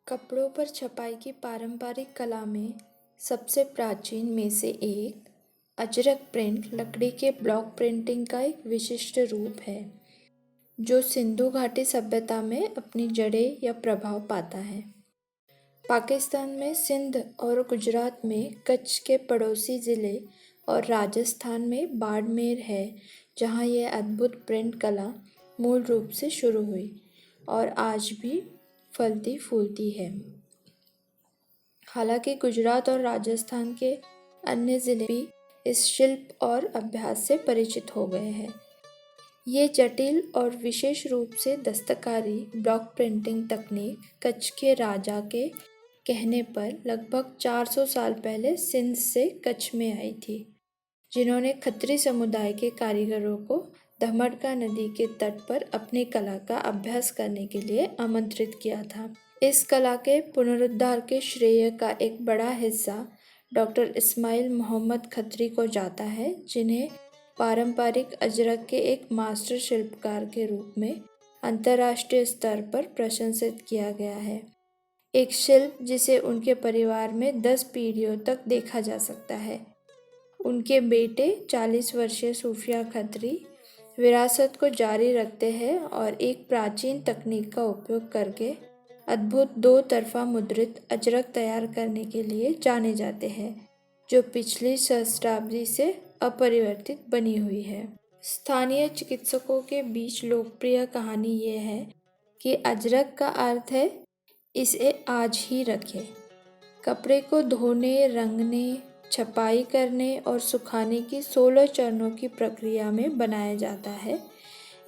कपड़ों पर छपाई की पारंपरिक कला में सबसे प्राचीन में से एक अजरक प्रिंट लकड़ी के ब्लॉक प्रिंटिंग का एक विशिष्ट रूप है जो सिंधु घाटी सभ्यता में अपनी जड़ें या प्रभाव पाता है। पाकिस्तान में सिंध और गुजरात में कच्छ के पड़ोसी ज़िले और राजस्थान में बाड़मेर है जहाँ यह अद्भुत प्रिंट कला मूल रूप से शुरू हुई और आज भी फलती फूलती है। हालांकि गुजरात और राजस्थान के अन्य ज़िले भी इस शिल्प और अभ्यास से परिचित हो गए हैं। ये जटिल और विशेष रूप से दस्तकारी ब्लॉक प्रिंटिंग तकनीक कच्छ के राजा के कहने पर लगभग 400 साल पहले सिंध से कच्छ में आई थी, जिन्होंने खत्री समुदाय के कारीगरों को धमड़का नदी के तट पर अपनी कला का अभ्यास करने के लिए आमंत्रित किया था। इस कला के पुनरुद्धार के श्रेय का एक बड़ा हिस्सा डॉक्टर इस्माइल मोहम्मद खत्री को जाता है, जिन्हें पारंपरिक अजरक के एक मास्टर शिल्पकार के रूप में अंतर्राष्ट्रीय स्तर पर प्रशंसित किया गया है। एक शिल्प जिसे उनके परिवार में 10 पीढ़ियों तक देखा जा सकता है। उनके बेटे 40 वर्षीय सूफिया खत्री विरासत को जारी रखते हैं और एक प्राचीन तकनीक का उपयोग करके अद्भुत दो तरफा मुद्रित अजरक तैयार करने के लिए जाने जाते हैं, जो पिछली सहस्राब्दी से अपरिवर्तित बनी हुई है। स्थानीय चिकित्सकों के बीच लोकप्रिय कहानी ये है कि अजरक का अर्थ है इसे आज ही रखें। कपड़े को धोने, रंगने, छपाई करने और सुखाने की 16 चरणों की प्रक्रिया में बनाया जाता है।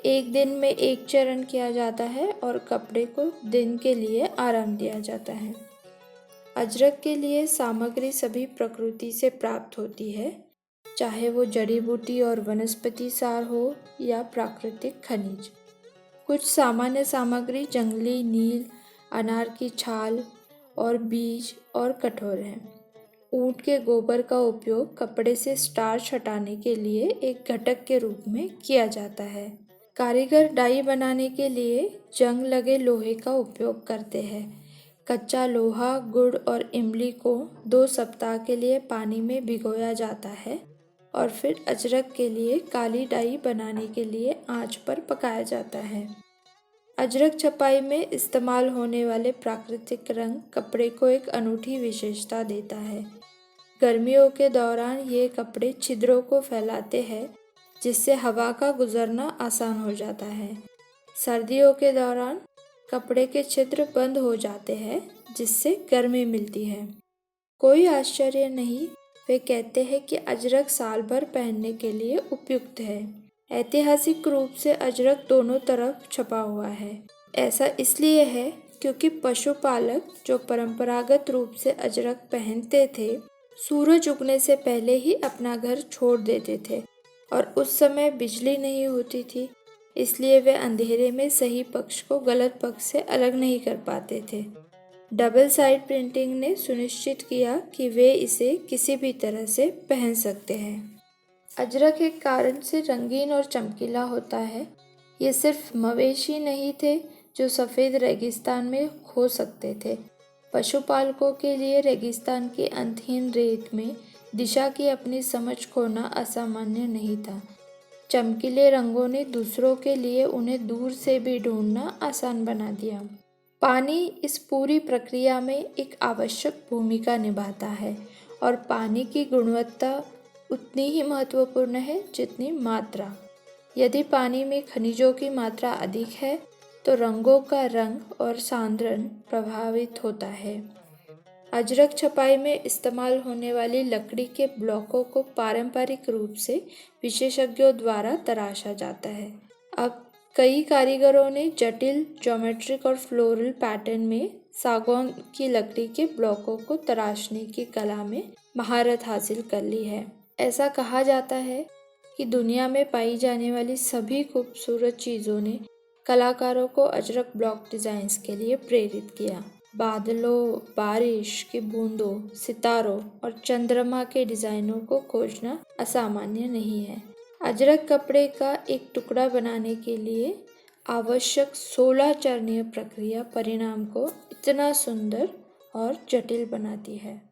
एक दिन में एक चरण किया जाता है और कपड़े को दिन के लिए आराम दिया जाता है। अजरक के लिए सामग्री सभी प्रकृति से प्राप्त होती है, चाहे वो जड़ी बूटी और वनस्पति सार हो या प्राकृतिक खनिज। कुछ सामान्य सामग्री जंगली नील, अनार की छाल और बीज और कठोर हैं। ऊंट के गोबर का उपयोग कपड़े से स्टार्च हटाने के लिए एक घटक के रूप में किया जाता है। कारीगर डाई बनाने के लिए जंग लगे लोहे का उपयोग करते हैं। कच्चा लोहा, गुड़ और इमली को 2 सप्ताह के लिए पानी में भिगोया जाता है और फिर अजरक के लिए काली डाई बनाने के लिए आंच पर पकाया जाता है। अजरक छपाई में इस्तेमाल होने वाले प्राकृतिक रंग कपड़े को एक अनूठी विशेषता देता है। गर्मियों के दौरान ये कपड़े छिद्रों को फैलाते हैं, जिससे हवा का गुजरना आसान हो जाता है। सर्दियों के दौरान कपड़े के छिद्र बंद हो जाते हैं, जिससे गर्मी मिलती है। कोई आश्चर्य नहीं, वे कहते हैं कि अजरक साल भर पहनने के लिए उपयुक्त है। ऐतिहासिक रूप से अजरक दोनों तरफ छपा हुआ है। ऐसा इसलिए है क्योंकि पशुपालक जो परंपरागत रूप से अजरक पहनते थे, सूरज उगने से पहले ही अपना घर छोड़ देते थे और उस समय बिजली नहीं होती थी, इसलिए वे अंधेरे में सही पक्ष को गलत पक्ष से अलग नहीं कर पाते थे। डबल साइड प्रिंटिंग ने सुनिश्चित किया कि वे इसे किसी भी तरह से पहन सकते हैं। अजरक एक कारण से रंगीन और चमकीला होता है। ये सिर्फ मवेशी नहीं थे जो सफ़ेद रेगिस्तान में खो सकते थे। पशुपालकों के लिए रेगिस्तान की अंतहीन रेत में दिशा की अपनी समझ खोना असामान्य नहीं था। चमकीले रंगों ने दूसरों के लिए उन्हें दूर से भी ढूंढना आसान बना दिया। पानी इस पूरी प्रक्रिया में एक आवश्यक भूमिका निभाता है और पानी की गुणवत्ता उतनी ही महत्वपूर्ण है जितनी मात्रा। यदि पानी में खनिजों की मात्रा अधिक है तो रंगों का रंग और सांद्रण प्रभावित होता है। अजरक छपाई में इस्तेमाल होने वाली लकड़ी के ब्लॉकों को पारंपरिक रूप से विशेषज्ञों द्वारा तराशा जाता है। अब कई कारीगरों ने जटिल ज्योमेट्रिक और फ्लोरल पैटर्न में सागौन की लकड़ी के ब्लॉकों को तराशने की कला में महारत हासिल कर ली है। ऐसा कहा जाता है कि दुनिया में पाई जाने वाली सभी खूबसूरत चीज़ों ने कलाकारों को अजरक ब्लॉक डिज़ाइंस के लिए प्रेरित किया। बादलों, बारिश की बूंदों, सितारों और चंद्रमा के डिज़ाइनों को खोजना असामान्य नहीं है। अजरक कपड़े का एक टुकड़ा बनाने के लिए आवश्यक 16 चरणीय प्रक्रिया परिणाम को कितना सुंदर और जटिल बनाती है।